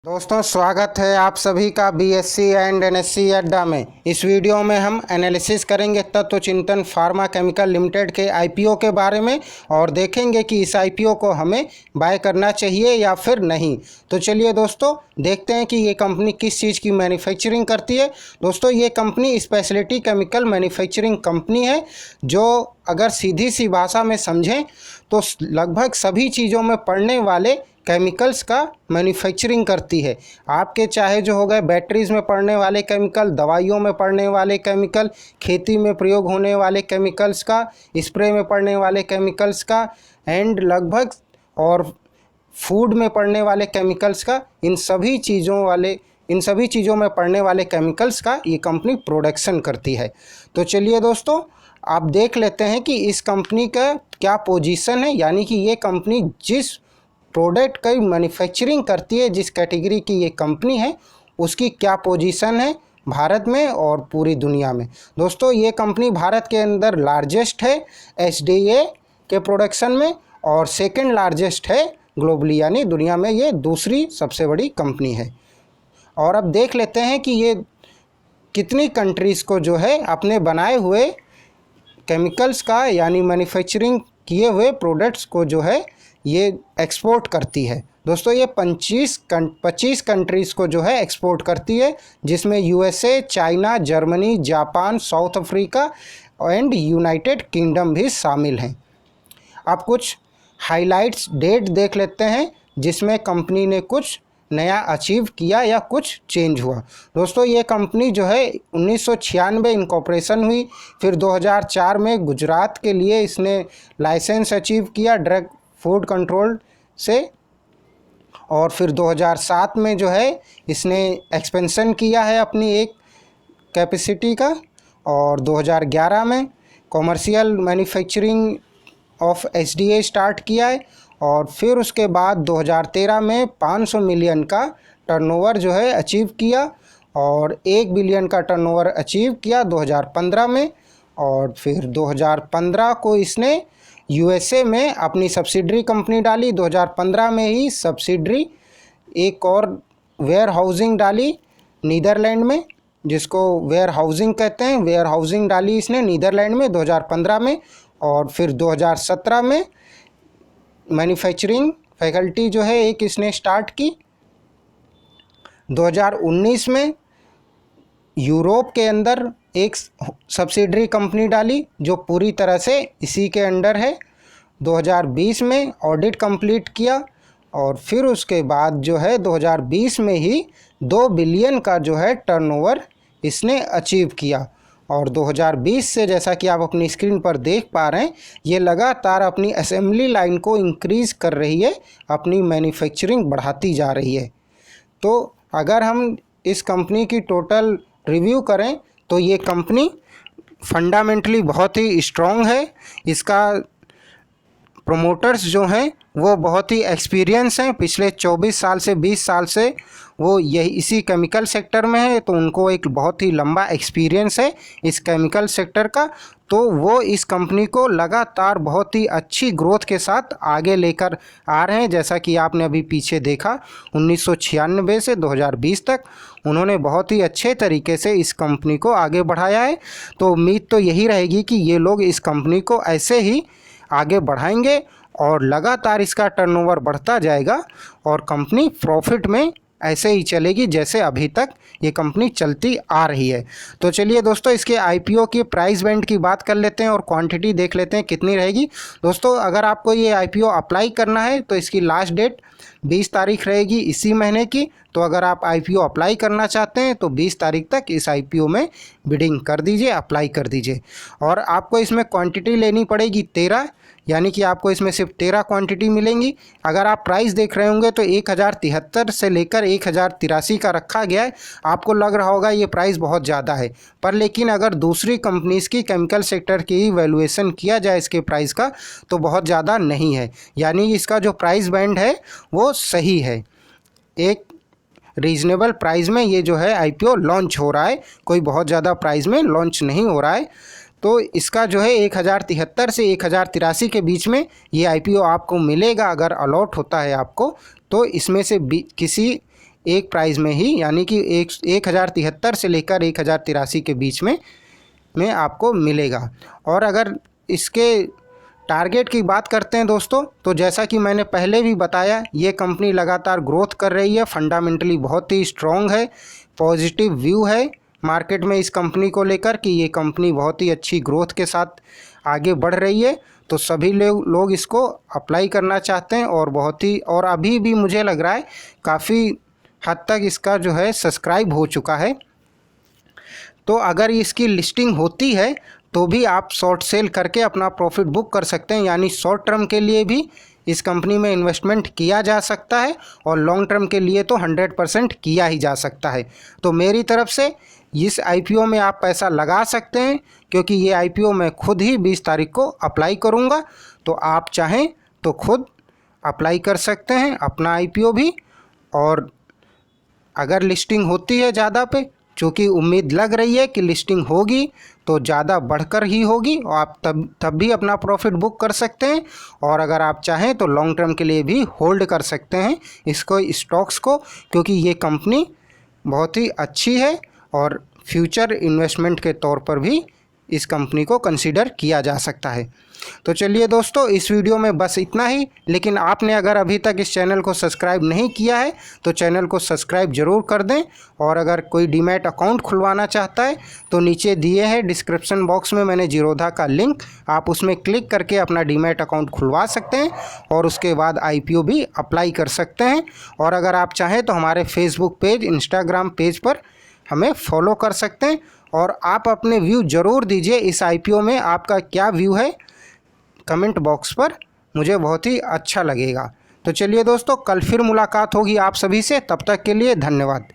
दोस्तों स्वागत है आप सभी का बीएससी एंड एनएससी अड्डा में। इस वीडियो में हम एनालिसिस करेंगे तत्व चिंतन फार्मा केमिकल लिमिटेड के आईपीओ के बारे में और देखेंगे कि इस आईपीओ को हमें बाय करना चाहिए या फिर नहीं। तो चलिए दोस्तों देखते हैं कि ये कंपनी किस चीज़ की मैन्युफैक्चरिंग करती है। दोस्तों ये company speciality chemical manufacturing company है जो अगर सीधी सी भाषा में समझें तो लगभग सभी चीज़ों में पड़ने वाले केमिकल्स का मैन्युफैक्चरिंग करती है। आपके चाहे जो हो गए बैटरीज़ में पड़ने वाले केमिकल, दवाइयों में पड़ने वाले केमिकल, खेती में प्रयोग होने वाले केमिकल्स का, स्प्रे में पड़ने वाले केमिकल्स का एंड लगभग और फूड में पड़ने वाले केमिकल्स का, इन सभी चीज़ों में पड़ने वाले केमिकल्स का ये कंपनी प्रोडक्शन करती है। तो चलिए दोस्तों आप देख लेते हैं कि इस कंपनी का क्या पोजीशन है, यानी कि ये कंपनी जिस प्रोडक्ट की मैन्युफैक्चरिंग करती है, जिस कैटेगरी की ये कंपनी है उसकी क्या पोजीशन है भारत में और पूरी दुनिया में। दोस्तों ये कंपनी भारत के अंदर लार्जेस्ट है एसडीए के प्रोडक्शन में और सेकंड लार्जेस्ट है ग्लोबली, यानी दुनिया में ये दूसरी सबसे बड़ी कंपनी है। और अब देख लेते हैं कि ये कितनी कंट्रीज़ को जो है अपने बनाए हुए केमिकल्स का यानी मैन्युफैक्चरिंग किए हुए प्रोडक्ट्स को जो है ये एक्सपोर्ट करती है। दोस्तों ये 25 कंट्रीज़ को जो है एक्सपोर्ट करती है, जिसमें USA, China, Germany, Japan, south Africa and United kingdom भी शामिल हैं। अब कुछ हाइलाइट्स डेट देख लेते हैं जिसमें कंपनी ने कुछ नया अचीव किया या कुछ चेंज हुआ। दोस्तों ये कंपनी जो है 1996 इनकॉर्पोरेशन हुई, फिर 2004 में गुजरात के लिए इसने लाइसेंस अचीव किया ड्रग फूड कंट्रोल से, और फिर 2007 में जो है इसने एक्सपेंशन किया है अपनी एक कैपेसिटी का, और 2011 में commercial manufacturing of SDA start किया है, और फिर उसके बाद 2013 में 500 मिलियन का टर्नओवर जो है अचीव किया, और 1 बिलियन का टर्नओवर अचीव किया 2015 में, और फिर 2015 को इसने यूएसए में अपनी सब्सिडरी कंपनी डाली। 2015 में ही सब्सिडरी एक और वेयर हाउसिंग डाली नीदरलैंड में, जिसको वेयर हाउसिंग कहते हैं, वेयर हाउसिंग डाली इसने नीदरलैंड में 2015 में, और फिर 2017 में मैन्युफैक्चरिंग फैकल्टी जो है एक इसने स्टार्ट की। 2019 में यूरोप के अंदर एक सब्सिडरी कंपनी डाली जो पूरी तरह से इसी के अंडर है। 2020 में ऑडिट कंप्लीट किया, और फिर उसके बाद जो है 2020 में ही 2 बिलियन का जो है टर्नओवर इसने अचीव किया। और 2020 से जैसा कि आप अपनी स्क्रीन पर देख पा रहे हैं ये लगातार अपनी असेंबली लाइन को इंक्रीज़ कर रही है, अपनी मैन्युफैक्चरिंग बढ़ाती जा रही है। तो अगर हम इस कंपनी की टोटल रिव्यू करें तो ये कंपनी फंडामेंटली बहुत ही स्ट्रॉन्ग है। इसका प्रोमोटर्स जो हैं वो बहुत ही एक्सपीरियंस हैं, पिछले 24 साल से 20 साल से वो यही इसी केमिकल सेक्टर में है, तो उनको एक बहुत ही लंबा एक्सपीरियंस है इस केमिकल सेक्टर का। तो वो इस कंपनी को लगातार बहुत ही अच्छी ग्रोथ के साथ आगे लेकर आ रहे हैं। जैसा कि आपने अभी पीछे देखा 1996 से 2020 तक उन्होंने बहुत ही अच्छे तरीके से इस कंपनी को आगे बढ़ाया है। तो उम्मीद तो यही रहेगी कि ये लोग इस कंपनी को ऐसे ही आगे बढ़ाएंगे और लगातार इसका टर्नओवर बढ़ता जाएगा और कंपनी प्रॉफिट में ऐसे ही चलेगी जैसे अभी तक ये कंपनी चलती आ रही है। तो चलिए दोस्तों इसके आईपीओ की प्राइस बैंड की बात कर लेते हैं और क्वांटिटी देख लेते हैं कितनी रहेगी। दोस्तों अगर आपको ये आईपीओ अप्लाई करना है तो इसकी लास्ट डेट 20 तारीख रहेगी इसी महीने की। तो अगर आप आईपीओ अप्लाई करना चाहते हैं तो 20 तारीख तक इस आईपीओ में बिडिंग कर दीजिए, अप्लाई कर दीजिए। और आपको इसमें क्वांटिटी लेनी पड़ेगी 13, यानी कि आपको इसमें सिर्फ 13 क्वांटिटी मिलेंगी। अगर आप प्राइस देख रहे होंगे तो 1073 से लेकर 1083 का रखा गया है। आपको लग रहा होगा ये प्राइस बहुत ज़्यादा है, पर लेकिन अगर दूसरी कंपनीज़ की केमिकल सेक्टर की ही वैल्यूएशन किया जाए इसके प्राइस का तो बहुत ज़्यादा नहीं है, यानी इसका जो प्राइस बैंड है वो सही है। एक रीज़नेबल प्राइस में ये जो है आईपीओ लॉन्च हो रहा है, कोई बहुत ज़्यादा प्राइस में लॉन्च नहीं हो रहा है। तो इसका जो है 1073 से 1083 के बीच में ये आईपीओ आपको मिलेगा अगर अलॉट होता है आपको। तो इसमें से किसी एक प्राइस में ही, यानी कि 1073 से लेकर 1083 के बीच में आपको मिलेगा। और अगर इसके टारगेट की बात करते हैं दोस्तों, तो जैसा कि मैंने पहले भी बताया, ये कंपनी लगातार ग्रोथ कर रही है, फंडामेंटली बहुत ही स्ट्रॉन्ग है, पॉजिटिव व्यू है मार्केट में इस कंपनी को लेकर कि ये कंपनी बहुत ही अच्छी ग्रोथ के साथ आगे बढ़ रही है। तो सभी लोग इसको अप्लाई करना चाहते हैं और अभी भी मुझे लग रहा है काफ़ी हद तक इसका जो है सब्सक्राइब हो चुका है। तो अगर इसकी लिस्टिंग होती है तो भी आप शॉर्ट सेल करके अपना प्रॉफिट बुक कर सकते हैं, यानी शॉर्ट टर्म के लिए भी इस कंपनी में इन्वेस्टमेंट किया जा सकता है और लॉन्ग टर्म के लिए तो 100% किया ही जा सकता है। तो मेरी तरफ से इस आईपीओ में आप पैसा लगा सकते हैं, क्योंकि ये आईपीओ मैं खुद ही 20 तारीख को अप्लाई करूँगा। तो आप चाहें तो खुद अप्लाई कर सकते हैं अपना आईपीओ भी। और अगर लिस्टिंग होती है ज़्यादा पे, चूँकि उम्मीद लग रही है कि लिस्टिंग होगी तो ज़्यादा बढ़कर ही होगी, और आप तब भी अपना प्रॉफिट बुक कर सकते हैं। और अगर आप चाहें तो लॉन्ग टर्म के लिए भी होल्ड कर सकते हैं इसको, स्टॉक्स को, क्योंकि ये कंपनी बहुत ही अच्छी है और फ्यूचर इन्वेस्टमेंट के तौर पर भी इस कंपनी को कंसीडर किया जा सकता है। तो चलिए दोस्तों, इस वीडियो में बस इतना ही। लेकिन आपने अगर अभी तक इस चैनल को सब्सक्राइब नहीं किया है तो चैनल को सब्सक्राइब ज़रूर कर दें। और अगर कोई डीमैट अकाउंट खुलवाना चाहता है तो नीचे दिए हैं डिस्क्रिप्शन बॉक्स में मैंने जीरोधा का लिंक, आप उसमें क्लिक करके अपना डीमैट अकाउंट खुलवा सकते हैं और उसके बाद आईपीओ भी अप्लाई कर सकते हैं। और अगर आप चाहें तो हमारे फेसबुक पेज, इंस्टाग्राम पेज पर हमें फॉलो कर सकते हैं। और आप अपने व्यू ज़रूर दीजिए, इस आईपीओ में आपका क्या व्यू है कमेंट बॉक्स पर, मुझे बहुत ही अच्छा लगेगा। तो चलिए दोस्तों, कल फिर मुलाकात होगी आप सभी से, तब तक के लिए धन्यवाद।